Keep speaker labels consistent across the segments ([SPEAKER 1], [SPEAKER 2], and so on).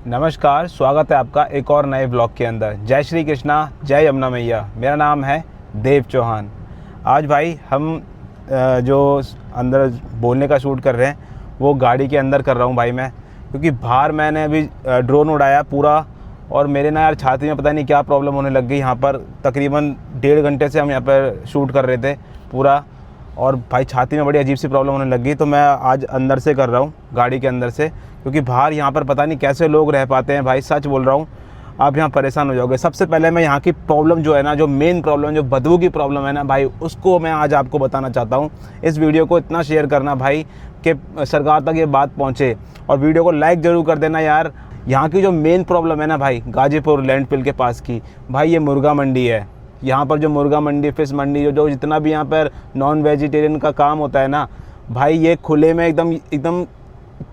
[SPEAKER 1] नमस्कार, स्वागत है आपका एक और नए ब्लॉग के अंदर। जय श्री कृष्णा, जय यमुना मैया। मेरा नाम है देव चौहान। आज भाई हम जो अंदर बोलने का शूट कर रहे हैं वो गाड़ी के अंदर कर रहा हूँ भाई मैं, क्योंकि बाहर मैंने अभी ड्रोन उड़ाया पूरा और मेरे ना यार छाती में पता नहीं क्या प्रॉब्लम होने लग गई। यहाँ पर तकरीबन 1.5 घंटे से हम यहाँ पर शूट कर रहे थे पूरा, और भाई छाती में बड़ी अजीब सी प्रॉब्लम होने लग गई। तो मैं आज अंदर से कर रहा हूँ, गाड़ी के अंदर से, क्योंकि बाहर यहाँ पर पता नहीं कैसे लोग रह पाते हैं भाई। सच बोल रहा हूँ, आप यहाँ परेशान हो जाओगे। सबसे पहले मैं यहाँ की प्रॉब्लम जो है ना, जो मेन प्रॉब्लम, जो बदबू की प्रॉब्लम है ना भाई, उसको मैं आज आपको बताना चाहता हूँ। इस वीडियो को इतना शेयर करना भाई कि सरकार तक ये बात पहुँचे, और वीडियो को लाइक ज़रूर कर देना यार। यहाँ की जो मेन प्रॉब्लम है ना भाई, गाजीपुर लैंडफिल के पास की भाई, ये मुर्गा मंडी है। यहाँ पर जो मुर्गा मंडी, फिश मंडी, जो जितना भी यहाँ पर नॉन वेजिटेरियन का काम होता है ना भाई, ये खुले में एकदम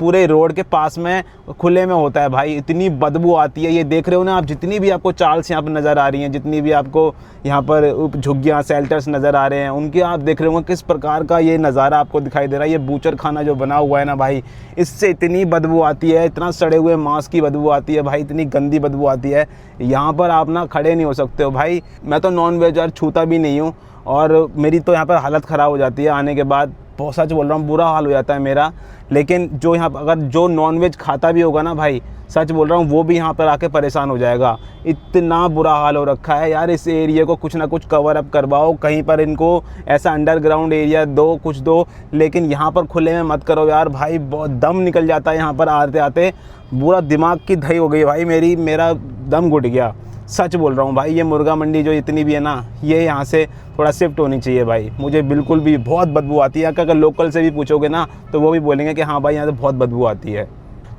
[SPEAKER 1] पूरे रोड के पास में खुले में होता है भाई। इतनी बदबू आती है, ये देख रहे हो ना आप, जितनी भी आपको चार्ल्स यहाँ पर नज़र आ रही हैं, जितनी भी आपको यहाँ पर झुग्गियाँ, शेल्टर्स नज़र आ रहे हैं, उनके आप देख रहे होंगे किस प्रकार का ये नज़ारा आपको दिखाई दे रहा है। ये बूचर खाना जो बना हुआ है ना भाई, इससे इतनी बदबू आती है, इतना सड़े हुए मांस की बदबू आती है भाई, इतनी गंदी बदबू आती है। यहाँ पर आप ना खड़े नहीं हो सकते हो भाई। मैं तो नॉन वेज यार छूता भी नहीं हूँ, और मेरी तो यहाँ पर हालत ख़राब हो जाती है आने के बाद। बहुत सच बोल रहा हूँ, बुरा हाल हो जाता है मेरा। लेकिन जो यहाँ अगर जो नॉनवेज खाता भी होगा ना भाई, सच बोल रहा हूँ, वो भी यहाँ पर आके परेशान हो जाएगा। इतना बुरा हाल हो रखा है यार। इस एरिया को कुछ ना कुछ कवर अप करवाओ, कहीं पर इनको ऐसा अंडरग्राउंड एरिया दो, कुछ दो, लेकिन यहाँ पर खुले में मत करो यार भाई। बहुत दम निकल जाता है यहाँ पर आते आते, पूरा दिमाग की दही हो गई भाई मेरा दम घुट गया। सच बोल रहा हूँ भाई। ये मुर्गा मंडी जो इतनी भी है ना, ये यहाँ से थोड़ा शिफ्ट होनी चाहिए भाई। मुझे बिल्कुल भी बहुत बदबू आती है। अगर लोकल से भी पूछोगे ना तो वो भी बोलेंगे कि हाँ भाई, यहाँ से बहुत बदबू आती है।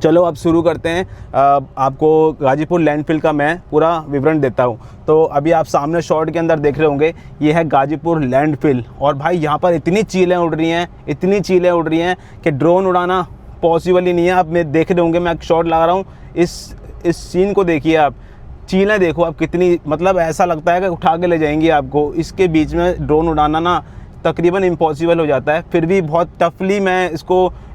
[SPEAKER 1] चलो अब शुरू करते हैं। आपको गाजीपुर लैंडफिल का मैं पूरा विवरण देता हूँ। तो अभी आप सामने शॉट के अंदर देख रहे होंगे, ये है गाजीपुर लैंडफिल। और भाई यहाँ पर इतनी चीलें उड़ रही हैं कि ड्रोन उड़ाना पॉसिबल ही नहीं है। आप मैं देख रहे होंगे, मैं शॉट लगा रहा हूँ, इस सीन को देखिए आप। चीलें देखो आप कितनी, मतलब ऐसा लगता है कि उठा के ले जाएंगी आपको। इसके बीच में ड्रोन उड़ाना ना तकरीबन इम्पॉसिबल हो जाता है, फिर भी बहुत टफली मैं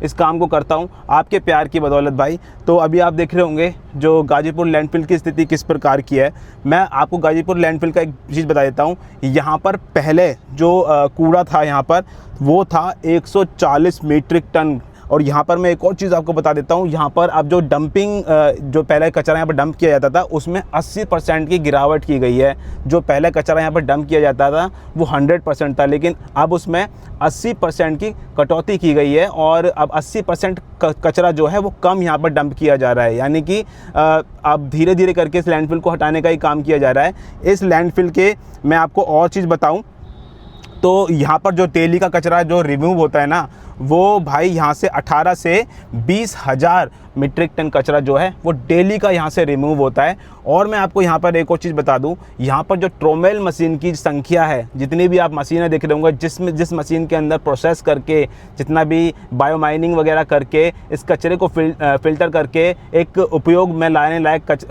[SPEAKER 1] इस काम को करता हूँ, आपके प्यार की बदौलत भाई। तो अभी आप देख रहे होंगे जो गाजीपुर लैंडफिल की स्थिति किस प्रकार की है। मैं आपको गाजीपुर लैंडफिल का एक चीज़ बता देता हूँ। यहाँ पर पहले जो कूड़ा था यहाँ पर, वो था 140 मीट्रिक टन। और यहाँ पर मैं एक और चीज़ आपको बता देता हूँ, यहाँ पर अब जो डंपिंग, जो पहले कचरा यहाँ पर डंप किया जाता था, उसमें 80% की गिरावट की गई है। जो पहले कचरा यहाँ पर डंप किया जाता था वो 100% था, लेकिन अब उसमें 80% की कटौती की गई है, और अब 80% कचरा जो है वो कम यहाँ पर डंप किया जा रहा है। यानी कि अब धीरे धीरे करके इस लैंडफिल को हटाने का ही काम किया जा रहा है। इस लैंडफिल के मैं आपको और चीज़ बताऊँ तो यहाँ पर जो डेली का कचरा जो रिमूव होता है ना, वो भाई यहाँ से 18 से 20 हज़ार मीट्रिक टन कचरा जो है वो डेली का यहाँ से रिमूव होता है। और मैं आपको यहाँ पर एक और चीज़ बता दूँ, यहाँ पर जो ट्रोमेल मशीन की संख्या है, जितनी भी आप मशीनें देख रहे होंगे, जिस मशीन के अंदर प्रोसेस करके, जितना भी बायोमाइनिंग वगैरह करके इस कचरे को फिल्टर करके एक उपयोग में लाने लायक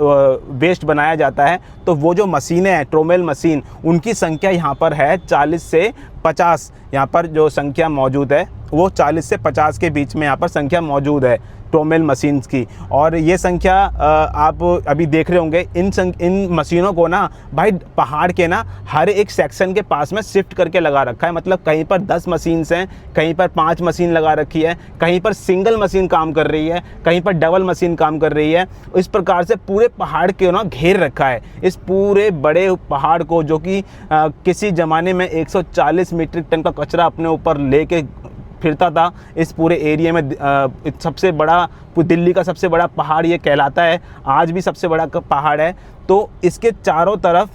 [SPEAKER 1] वेस्ट बनाया जाता है, तो वो जो मशीनें हैं, ट्रोमेल मशीन, उनकी संख्या यहाँ पर है 40 से 50। यहाँ पर जो संख्या मौजूद है वो 40 से 50 के बीच में यहाँ पर संख्या मौजूद है ट्रोमेल मशीन्स की। और ये संख्या आप अभी देख रहे होंगे। इन मशीनों को ना भाई पहाड़ के ना हर एक सेक्शन के पास में शिफ्ट करके लगा रखा है। मतलब कहीं पर 10 मशीन्स हैं, कहीं पर 5 मशीन लगा रखी है, कहीं पर सिंगल मशीन काम कर रही है, कहीं पर डबल मशीन काम कर रही है। इस प्रकार से पूरे पहाड़ के ना घेर रखा है। इस पूरे बड़े पहाड़ को, जो कि किसी ज़माने में 140 मीट्रिक टन का कचरा अपने ऊपर लेके फिरता था, इस पूरे एरिया में सबसे बड़ा, दिल्ली का सबसे बड़ा पहाड़ ये कहलाता है। आज भी सबसे बड़ा पहाड़ है। तो इसके चारों तरफ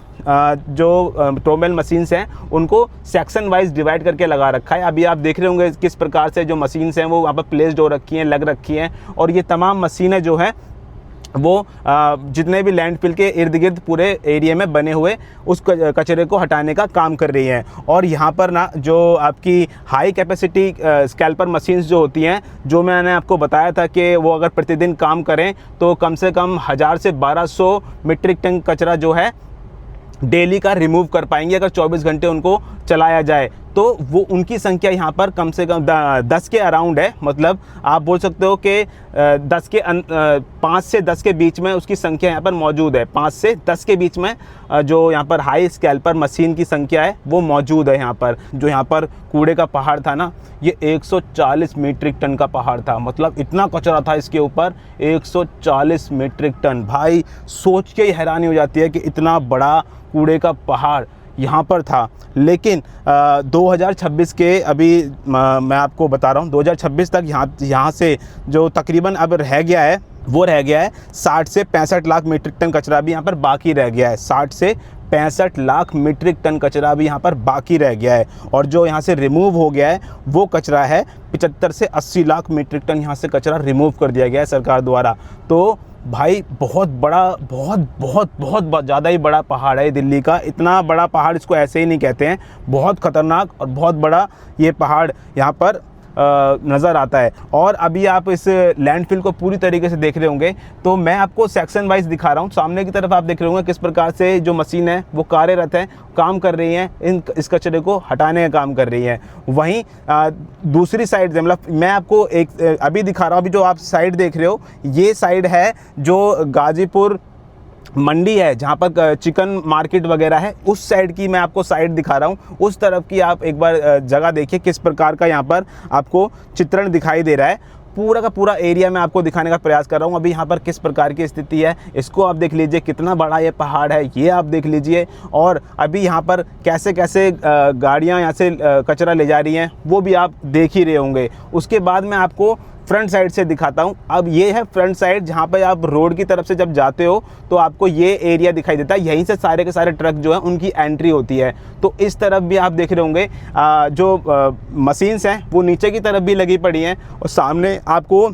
[SPEAKER 1] जो ट्रोमेल मशीन्स हैं उनको सेक्शन वाइज डिवाइड करके लगा रखा है। अभी आप देख रहे होंगे किस प्रकार से जो मशीन्स हैं वो वहाँ पर प्लेस्ड हो रखी हैं, लग रखी हैं। और ये तमाम मशीनें जो हैं वो जितने भी लैंडफिल के इर्द गिर्द पूरे एरिया में बने हुए उस कचरे को हटाने का काम कर रही हैं। और यहाँ पर ना जो आपकी हाई कैपेसिटी स्कैल्पर मशीन्स जो होती हैं, जो मैंने आपको बताया था कि वो अगर प्रतिदिन काम करें तो कम से कम 1000 से 1200 मीट्रिक टन कचरा जो है डेली का रिमूव कर पाएंगे, अगर 24 घंटे उनको चलाया जाए। तो वो उनकी संख्या यहाँ पर कम से कम 10 के अराउंड है। मतलब आप बोल सकते हो कि 5 से 10 के बीच में उसकी संख्या यहाँ पर मौजूद है। 5 से 10 के बीच में जो यहाँ पर हाई स्केल्पर मशीन की संख्या है वो मौजूद है यहाँ पर। जो यहाँ पर कूड़े का पहाड़ था ना, ये 140 मीट्रिक टन का पहाड़ था। मतलब इतना कचरा था इसके ऊपर, 140 मीट्रिक टन। भाई सोच के ही हैरानी हो जाती है कि इतना बड़ा कूड़े का पहाड़ यहाँ पर था। लेकिन 2026 के अभी मैं आपको बता रहा हूँ, 2026 तक यहाँ से जो तकरीबन अब रह गया है वो रह गया है 60 से 65 लाख मीट्रिक टन कचरा भी यहाँ पर बाकी रह गया है। 60 से 65 लाख मीट्रिक टन कचरा भी यहाँ पर बाकी रह गया है। और जो यहाँ से रिमूव हो गया है वो कचरा है 75 से 80 लाख मीट्रिक टन यहाँ से कचरा रिमूव कर दिया गया है सरकार द्वारा। तो भाई बहुत बड़ा, बहुत ज़्यादा ही बड़ा पहाड़ है दिल्ली का। इतना बड़ा पहाड़ इसको ऐसे ही नहीं कहते हैं, बहुत ख़तरनाक और बहुत बड़ा ये पहाड़ यहाँ पर नज़र आता है। और अभी आप इस लैंडफिल को पूरी तरीके से देख रहे होंगे, तो मैं आपको सेक्शन वाइज दिखा रहा हूँ। सामने की तरफ आप देख रहे होंगे किस प्रकार से जो मशीन है वो कार्यरत है, काम कर रही हैं, इस कचरे को हटाने का काम कर रही हैं। वहीं दूसरी साइड, मतलब मैं आपको एक अभी दिखा रहा हूँ। अभी जो आप साइड देख रहे हो ये साइड है जो गाजीपुर मंडी है, जहाँ पर चिकन मार्केट वगैरह है, उस साइड की मैं आपको साइड दिखा रहा हूँ। उस तरफ की आप एक बार जगह देखिए किस प्रकार का यहाँ पर आपको चित्रण दिखाई दे रहा है। पूरा का पूरा एरिया मैं आपको दिखाने का प्रयास कर रहा हूँ। अभी यहाँ पर किस प्रकार की स्थिति है इसको आप देख लीजिए, कितना बड़ा ये पहाड़ है ये आप देख लीजिए। और अभी यहाँ पर कैसे कैसे गाड़ियाँ यहाँ से कचरा ले जा रही हैं वो भी आप देख ही रहे होंगे। उसके बाद मैं आपको फ्रंट साइड से दिखाता हूँ। अब ये है फ्रंट साइड, जहाँ पे आप रोड की तरफ से जब जाते हो तो आपको ये एरिया दिखाई देता है। यहीं से सारे के सारे ट्रक जो है उनकी एंट्री होती है। तो इस तरफ भी आप देख रहे होंगे जो मशीन्स हैं वो नीचे की तरफ भी लगी पड़ी हैं। और सामने आपको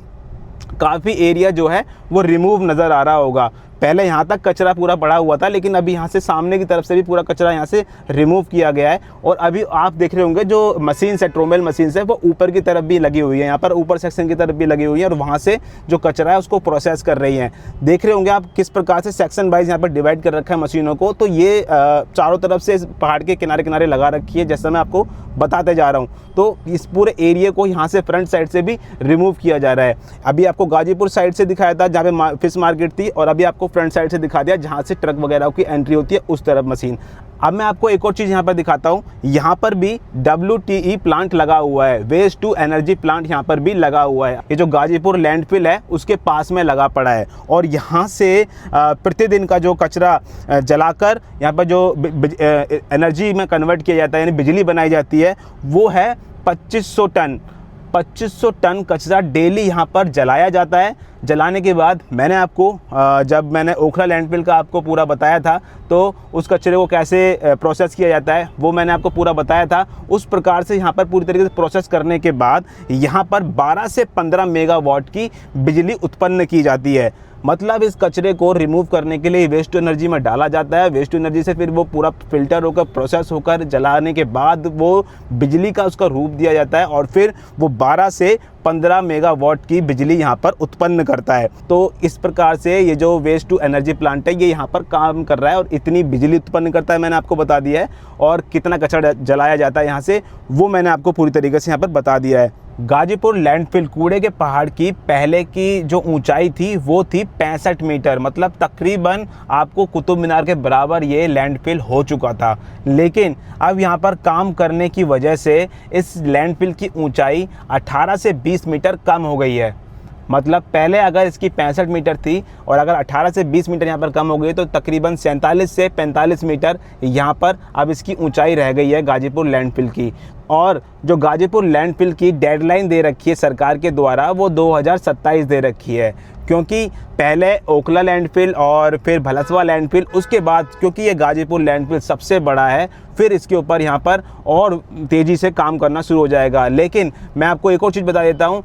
[SPEAKER 1] काफ़ी एरिया जो है वो रिमूव नज़र आ रहा होगा। पहले यहाँ तक कचरा पूरा पड़ा हुआ था, लेकिन अभी यहाँ से सामने की तरफ से भी पूरा कचरा यहाँ से रिमूव किया गया है। और अभी आप देख रहे होंगे जो मशीन्स है, ट्रोमेल मशीन्स है, वो ऊपर की तरफ भी लगी हुई है, यहाँ पर ऊपर सेक्शन की तरफ भी लगी हुई है और वहाँ से जो कचरा है उसको प्रोसेस कर रही हैं। देख रहे होंगे आप किस प्रकार से सेक्शन वाइज यहाँ पर डिवाइड कर रखा है मशीनों को। तो ये चारों तरफ से पहाड़ के किनारे किनारे लगा रखी है, जैसा मैं आपको बताते जा रहा हूँ। तो इस पूरे एरिया को यहाँ से फ्रंट साइड से भी रिमूव किया जा रहा है। अभी आपको गाजीपुर साइड से दिखाया था जहाँ पे फिश मार्केट थी, और अभी आपको फ्रंट साइड से दिखा दिया जहाँ से ट्रक वगैरह की एंट्री होती है उस तरफ मशीन। अब मैं आपको एक और चीज़ यहाँ पर दिखाता हूँ। यहाँ पर भी WTE प्लांट लगा हुआ है, वेस्ट टू एनर्जी प्लांट यहाँ पर भी लगा हुआ है। ये जो गाजीपुर लैंडफिल है उसके पास में लगा पड़ा है। और यहाँ से प्रतिदिन का जो कचरा जलाकर यहाँ पर जो एनर्जी में कन्वर्ट किया जाता है, यानी बिजली बनाई जाती है, वो है 2500 टन। 2500 टन कचरा डेली यहाँ पर जलाया जाता है। जलाने के बाद मैंने आपको जब मैंने ओखला लैंडफिल का आपको पूरा बताया था, तो उस कचरे को कैसे प्रोसेस किया जाता है वो मैंने आपको पूरा बताया था। उस प्रकार से यहाँ पर पूरी तरीके से प्रोसेस करने के बाद यहाँ पर 12 से 15 मेगावाट की बिजली उत्पन्न की जाती है। मतलब इस कचरे को रिमूव करने के लिए वेस्ट टू एनर्जी में डाला जाता है। वेस्ट टू एनर्जी से फिर वो पूरा फिल्टर होकर प्रोसेस होकर जलाने के बाद वो बिजली का उसका रूप दिया जाता है, और फिर वो 12 से 15 मेगावाट की बिजली यहाँ पर उत्पन्न करता है। तो इस प्रकार से ये जो वेस्ट टू एनर्जी प्लांट है ये यहाँ पर काम कर रहा है और इतनी बिजली उत्पन्न करता है, मैंने आपको बता दिया है। और कितना कचरा जलाया जाता है यहाँ से वो मैंने आपको पूरी तरीके से यहाँ पर बता दिया है। गाजीपुर लैंडफिल कूड़े के पहाड़ की पहले की जो ऊंचाई थी वो थी 65 मीटर, मतलब तकरीबन आपको कुतुब मीनार के बराबर ये लैंडफिल हो चुका था। लेकिन अब यहाँ पर काम करने की वजह से इस लैंडफिल की ऊंचाई 18 से 20 मीटर कम हो गई है। मतलब पहले अगर इसकी 65 मीटर थी और अगर 18 से 20 मीटर यहाँ पर कम हो गई तो तकरीबन 47 से 45 मीटर यहाँ पर अब इसकी ऊंचाई रह गई है गाजीपुर लैंडफिल की। और जो गाजीपुर लैंडफिल की डेडलाइन दे रखी है सरकार के द्वारा वो 2027 दे रखी है, क्योंकि पहले ओखला लैंडफिल और फिर भलसवा लैंडफिल, उसके बाद क्योंकि ये गाजीपुर लैंडफिल सबसे बड़ा है फिर इसके ऊपर यहाँ पर और तेज़ी से काम करना शुरू हो जाएगा। लेकिन मैं आपको एक और चीज़ बता देता हूँ,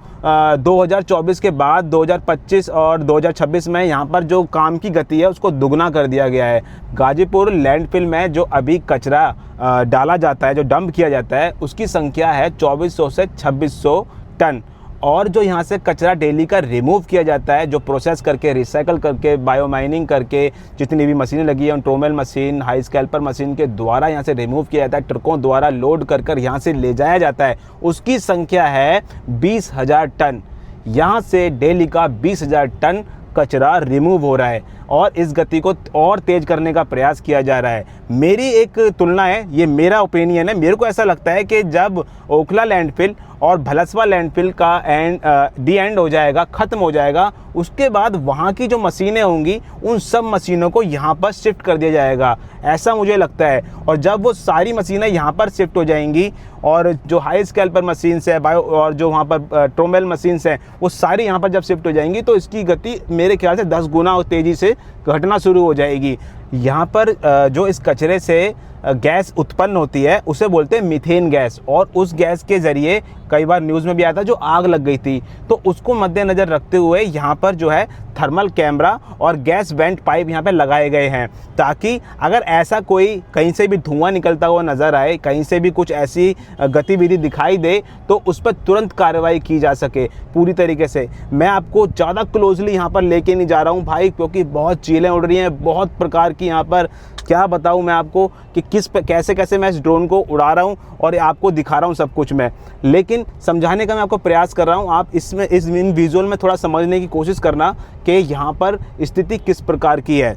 [SPEAKER 1] 2024 के बाद 2025 और 2026 में यहाँ पर जो काम की गति है उसको दुगना कर दिया गया है। गाजीपुर लैंडफिल में जो अभी कचरा डाला जाता है, जो डंप किया जाता है, उसकी संख्या है 2400 से 2600 टन। और जो यहाँ से कचरा डेली का रिमूव किया जाता है, जो प्रोसेस करके, रिसाइकल करके, बायोमाइनिंग करके, जितनी भी मशीनें लगी हैं, ट्रोमेल मशीन, हाई स्कैल्पर मशीन के द्वारा यहाँ से रिमूव किया जाता है, ट्रकों द्वारा लोड कर कर यहाँ से ले जाया जाता है, उसकी संख्या है 20,000 टन। यहाँ से डेली का 20,000 टन कचरा रिमूव हो रहा है और इस गति को और तेज़ करने का प्रयास किया जा रहा है। मेरी एक तुलना है, ये मेरा ओपिनियन है, मेरे को ऐसा लगता है कि जब ओखला लैंडफिल और भलसवा लैंडफिल का एंड हो जाएगा, ख़त्म हो जाएगा, उसके बाद वहाँ की जो मशीनें होंगी उन सब मशीनों को यहाँ पर शिफ्ट कर दिया जाएगा, ऐसा मुझे लगता है। और जब वो सारी मशीनें यहाँ पर शिफ्ट हो जाएंगी और जो हाई स्कैल्पर मशीन्स है, बायो और जो वहाँ पर ट्रोमेल मशीन्स हैं, वो सारी यहाँ पर जब शिफ्ट हो जाएंगी तो इसकी गति मेरे ख्याल से 10 गुना तेज़ी से घटना शुरू हो जाएगी। यहाँ पर जो इस कचरे से गैस उत्पन्न होती है उसे बोलते हैं मीथेन गैस, और उस गैस के ज़रिए कई बार न्यूज़ में भी आया था जो आग लग गई थी, तो उसको मद्देनज़र रखते हुए यहाँ पर जो है थर्मल कैमरा और गैस वेंट पाइप यहाँ पे लगाए गए हैं, ताकि अगर ऐसा कोई कहीं से भी धुआं निकलता हुआ नज़र आए, कहीं से भी कुछ ऐसी गतिविधि दिखाई दे तो उस पर तुरंत कार्रवाई की जा सके पूरी तरीके से। मैं आपको ज़्यादा क्लोजली यहाँ पर लेके नहीं जा रहा हूँ भाई, क्योंकि बहुत चीलें उड़ रही हैं, बहुत प्रकार की यहाँ पर क्या बताऊँ मैं आपको कि कैसे कैसे मैं इस ड्रोन को उड़ा रहा हूँ और आपको दिखा रहा हूँ सब कुछ मैं, लेकिन समझाने का मैं आपको प्रयास कर रहा हूँ। आप इसमें इन विजुअल में थोड़ा समझने की कोशिश करना कि यहाँ पर स्थिति किस प्रकार की है।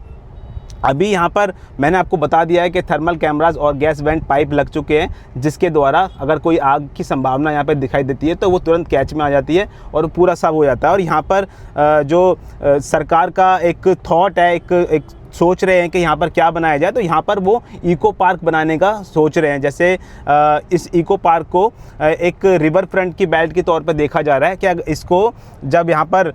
[SPEAKER 1] अभी यहाँ पर मैंने आपको बता दिया है कि थर्मल कैमरास और गैस वेंट पाइप लग चुके हैं, जिसके द्वारा अगर कोई आग की संभावना यहाँ पर दिखाई देती है तो वो तुरंत कैच में आ जाती है और पूरा सब हो जाता है। और यहाँ पर जो सरकार का एक थॉट है, एक सोच रहे हैं कि यहाँ पर क्या बनाया जाए, तो यहाँ पर वो इको पार्क बनाने का सोच रहे हैं। जैसे इस इको पार्क को एक रिवर फ्रंट की बेल्ट के तौर पर देखा जा रहा है कि इसको जब यहाँ पर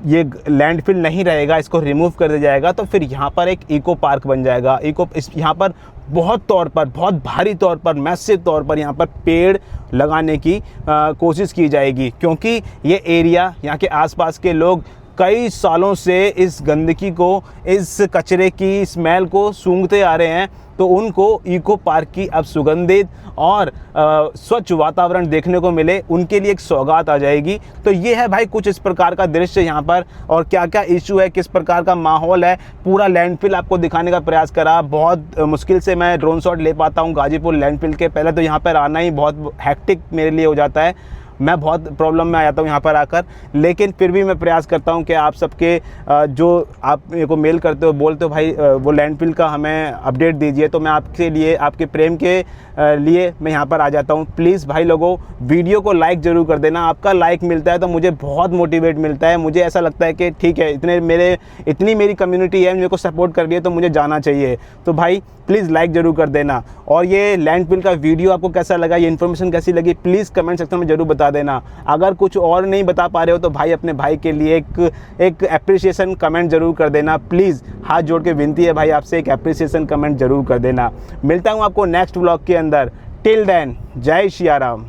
[SPEAKER 1] ये लैंडफिल नहीं रहेगा, इसको रिमूव कर दिया जाएगा, तो फिर यहाँ पर एक इको पार्क बन जाएगा। यहाँ पर बहुत भारी तौर पर, मैसिव तौर पर यहाँ पर पेड़ लगाने की कोशिश की जाएगी, क्योंकि ये एरिया, यहाँ के आसपास के लोग कई सालों से इस गंदगी को, इस कचरे की स्मेल को सूंघते आ रहे हैं, तो उनको इको पार्क की अब सुगंधित और स्वच्छ वातावरण देखने को मिले, उनके लिए एक सौगात आ जाएगी। तो ये है भाई कुछ इस प्रकार का दृश्य यहाँ पर, और क्या क्या इशू है, किस प्रकार का माहौल है, पूरा लैंडफिल आपको दिखाने का प्रयास करा। बहुत मुश्किल से मैं ड्रोन शॉट ले पाता हूँ गाजीपुर लैंडफिल के, पहले तो यहाँ पर आना ही बहुत हैक्टिक मेरे लिए हो जाता है, मैं बहुत प्रॉब्लम में आ जाता हूँ यहाँ पर आकर, लेकिन फिर भी मैं प्रयास करता हूँ कि आप सबके जो आप मेरे को मेल करते हो, बोलते हो भाई वो लैंडफिल का हमें अपडेट दीजिए, तो मैं आपके लिए, आपके प्रेम के लिए मैं यहाँ पर आ जाता हूँ। प्लीज़ भाई लोगों, वीडियो को लाइक ज़रूर कर देना, आपका लाइक मिलता है तो मुझे बहुत मोटिवेट मिलता है। मुझे ऐसा लगता है कि ठीक है, इतनी मेरी कम्युनिटी है, मेरे को सपोर्ट कर रही है, तो मुझे जाना चाहिए। तो भाई प्लीज़ लाइक ज़रूर कर देना। और ये लैंडफिल का वीडियो आपको कैसा लगा, ये इन्फॉर्मेशन कैसी लगी, प्लीज़ कमेंट सेक्शन में ज़रूर बता देना। अगर कुछ और नहीं बता पा रहे हो तो भाई अपने भाई के लिए एक एप्रिसिएशन कमेंट ज़रूर कर देना। प्लीज़ हाथ जोड़ के विनती है भाई आपसे, एक एप्रिसिएशन कमेंट ज़रूर कर देना। मिलता हूँ आपको नेक्स्ट व्लॉग के अंदर। टिल देन, जय सिया राम।